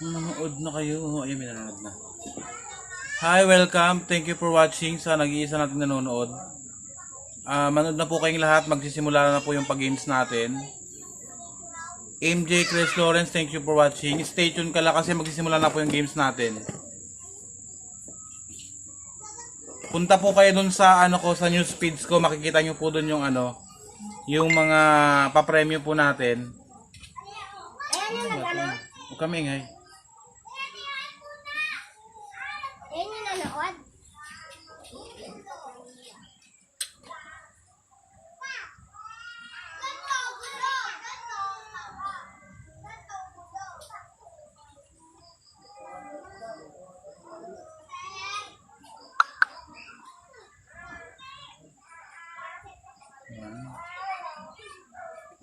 Manood na kayo. Ayun, may nanonood na. Hi, welcome. Thank you for watching sa nag-iisa natin nanonood. Manood na po kayong lahat. Magsisimula na po yung pag-games natin. MJ Chris Lawrence, thank you for watching. Stay tuned ka lang kasi magsisimula na po yung games natin. Punta po kayo dun sa sa news feeds ko. Makikita nyo po dun yung yung mga pa-premyo po natin. Huwag kami ingay.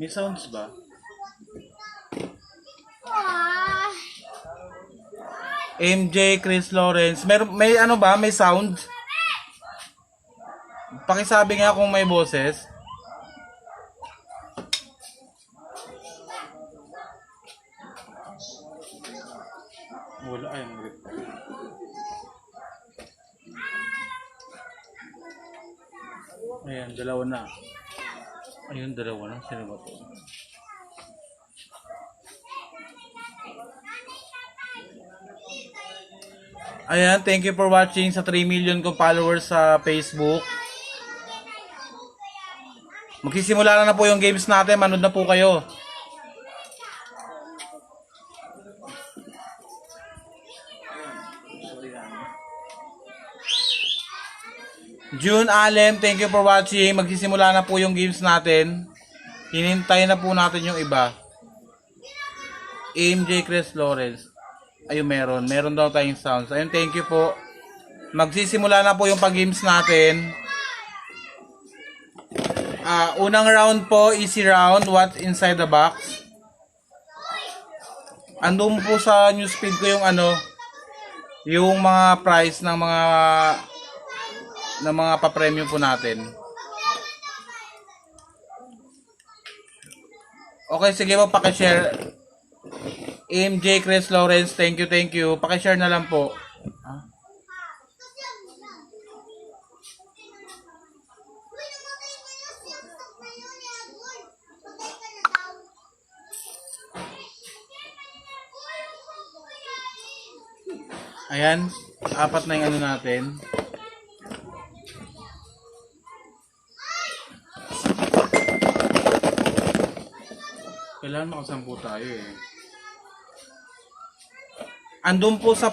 May sounds ba? MJ Chris Lawrence, may ba? May sound? Pakisabi nga kung may boses. Wala ay mag-rip. Ayan, dalawa na. Ayun, dalawa na. Sino ba to? Ayan, thank you for watching sa 3 million kong followers sa Facebook. Magsisimula na po yung games natin. Manood na po kayo. June Alem, thank you for watching. Magsisimula na po yung games natin. Hinintay na po natin yung iba. MJ Chris Lawrence. Ayun, meron daw tayong sounds. Ayun, thank you po. Magsisimula na po yung pag-games natin. Unang round po, easy round. What's inside the box? Andun po sa newsfeed ko yung yung mga price ng mga pa-premium po natin. Okay, sige po, paki-share. MJ Chris Lawrence, thank you. Paki-share na lang po. Ayan, 4 na yung natin. Kailangan makasampu tayo eh. Andun po sa